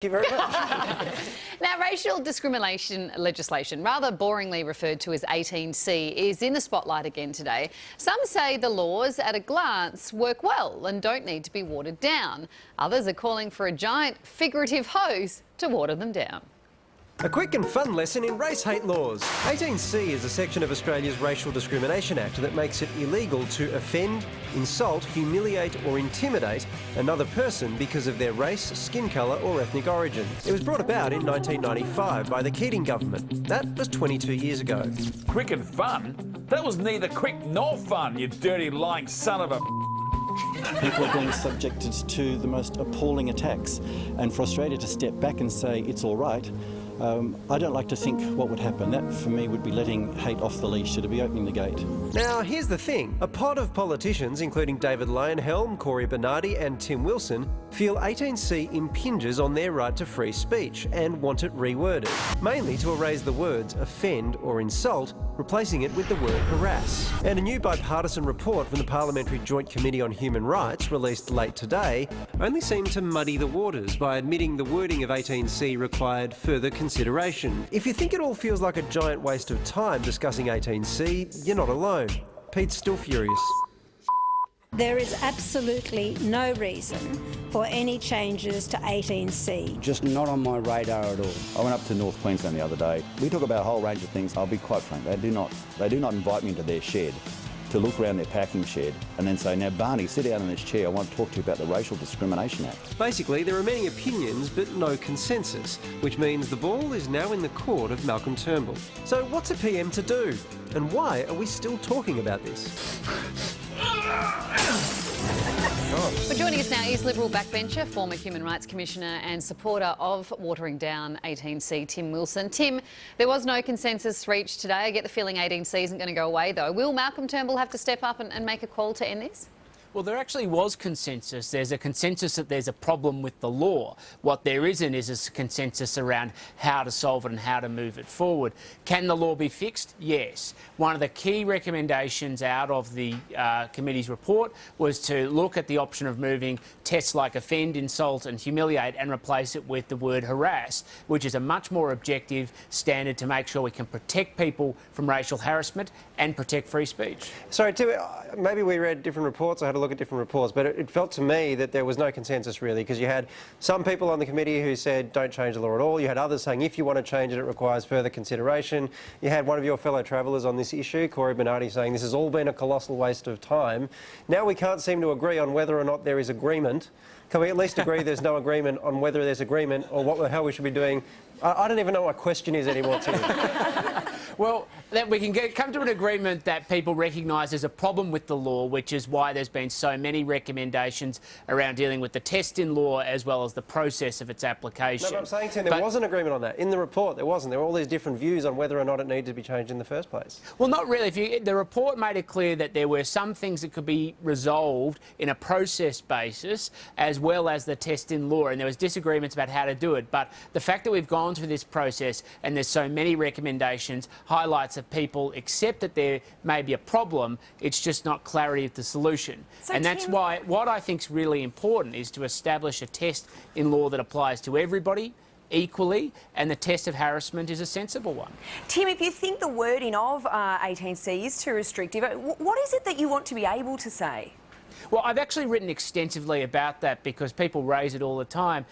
Thank you very much. Now, racial discrimination legislation, rather boringly referred to as 18C, is in the spotlight again today. Some say the laws, at a glance, work well and don't need to be watered down. Others are calling for a giant figurative hose to water them down. A quick and fun lesson in race-hate laws. 18C is a section of Australia's Racial Discrimination Act that makes it illegal to offend, insult, humiliate or intimidate another person because of their race, skin colour or ethnic origin. It was brought about in 1995 by the Keating government. That was 22 years ago. Quick and fun? That was neither quick nor fun, you dirty, lying son of a... People are being subjected to the most appalling attacks, and for Australia to step back and say it's all right, I don't like to think what would happen. That, for me, would be letting hate off the leash. It'd be opening the gate. Now, here's the thing. A pod of politicians, including David Leyonhjelm, Corey Bernardi and Tim Wilson, feel 18C impinges on their right to free speech and want it reworded, mainly to erase the words offend or insult, replacing it with the word harass. And a new bipartisan report from the Parliamentary Joint Committee on Human Rights, released late today, only seemed to muddy the waters by admitting the wording of 18C required further consideration. If you think it all feels like a giant waste of time discussing 18C, you're not alone. Pete's still furious. There is absolutely no reason for any changes to 18C. Just not on my radar at all. I went up to North Queensland the other day. We talk about a whole range of things. I'll be quite frank, they do not invite me into their shed to look around their packing shed and then say, now Barney, sit down in this chair, I want to talk to you about the Racial Discrimination Act. Basically, there are many opinions but no consensus, which means the ball is now in the court of Malcolm Turnbull. So what's a PM to do? And why are we still talking about this? But joining us now is Liberal backbencher, former Human Rights Commissioner and supporter of watering down 18C, Tim Wilson. Tim, there was no consensus reached today. I get the feeling 18C isn't going to go away, though. Will Malcolm Turnbull have to step up and make a call to end this? Well, there actually was consensus. There's a consensus that there's a problem with the law. What there isn't is a consensus around how to solve it and how to move it forward. Can the law be fixed? Yes. One of the key recommendations out of the committee's report was to look at the option of moving tests like offend, insult and humiliate and replace it with the word harass, which is a much more objective standard to make sure we can protect people from racial harassment and protect free speech. Sorry, Tim, maybe we read different reports. I had a look at different reports, but it felt to me that there was no consensus really, because you had some people on the committee who said don't change the law at all. You had others saying if you want to change it, it requires further consideration. You had one of your fellow travellers on this issue, Corey Bernardi, saying this has all been a colossal waste of time. Now we can't seem to agree on whether or not there is agreement. Can we at least agree there's no agreement on whether there's agreement or what the hell we should be doing? I don't even know what my question is anymore, Tim. Well, that we can come to an agreement that people recognise there's a problem with the law, which is why there's been so many recommendations around dealing with the test in law as well as the process of its application. No, but I'm saying, Tim, there was an agreement on that. In the report, there wasn't. There were all these different views on whether or not it needed to be changed in the first place. Well, not really. The report made it clear that there were some things that could be resolved in a process basis as well as the test in law, and there was disagreements about how to do it. But the fact that we've gone through this process and there's so many recommendations highlights that people accept that there may be a problem, it's just not clarity of the solution. So and that's why what I think is really important is to establish a test in law that applies to everybody equally, and the test of harassment is a sensible one. Tim, if you think the wording of 18C is too restrictive, what is it that you want to be able to say? Well, I've actually written extensively about that because people raise it all the time.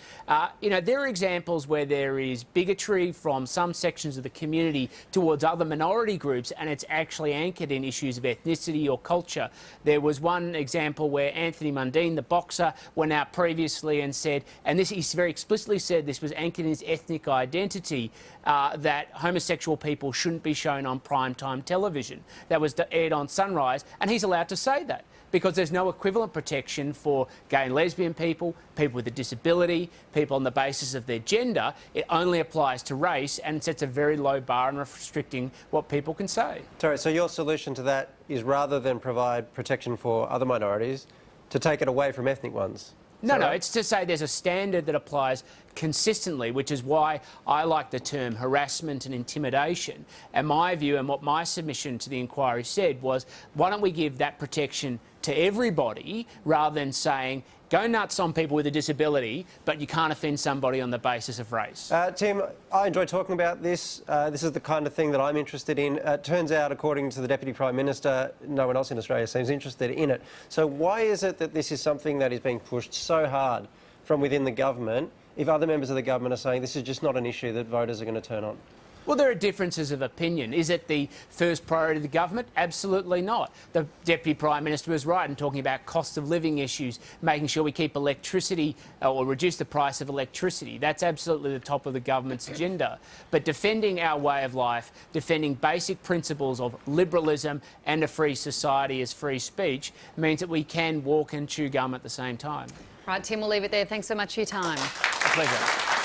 You know, there are examples where there is bigotry from some sections of the community towards other minority groups, and it's actually anchored in issues of ethnicity or culture. There was one example where Anthony Mundine, the boxer, went out previously and said, and this he very explicitly said this was anchored in his ethnic identity, that homosexual people shouldn't be shown on primetime television. That was aired on Sunrise, and he's allowed to say that, because there's no equivalent protection for gay and lesbian people, people with a disability, people on the basis of their gender. It only applies to race and sets a very low bar in restricting what people can say. Sorry, so your solution to that is rather than provide protection for other minorities, to take it away from ethnic ones? No, it's to say there's a standard that applies consistently, which is why I like the term harassment and intimidation. And my view and what my submission to the inquiry said was, why don't we give that protection to everybody rather than saying, go nuts on people with a disability, but you can't offend somebody on the basis of race. Tim, I enjoy talking about this. This is the kind of thing that I'm interested in. Turns out, according to the Deputy Prime Minister, no one else in Australia seems interested in it. So why is it that this is something that is being pushed so hard from within the government if other members of the government are saying this is just not an issue that voters are going to turn on? Well, there are differences of opinion. Is it the first priority of the government? Absolutely not. The Deputy Prime Minister was right in talking about cost of living issues, making sure we keep electricity or reduce the price of electricity. That's absolutely the top of the government's agenda. But defending our way of life, defending basic principles of liberalism and a free society as free speech means that we can walk and chew gum at the same time. Right, Tim, we'll leave it there. Thanks so much for your time. A pleasure.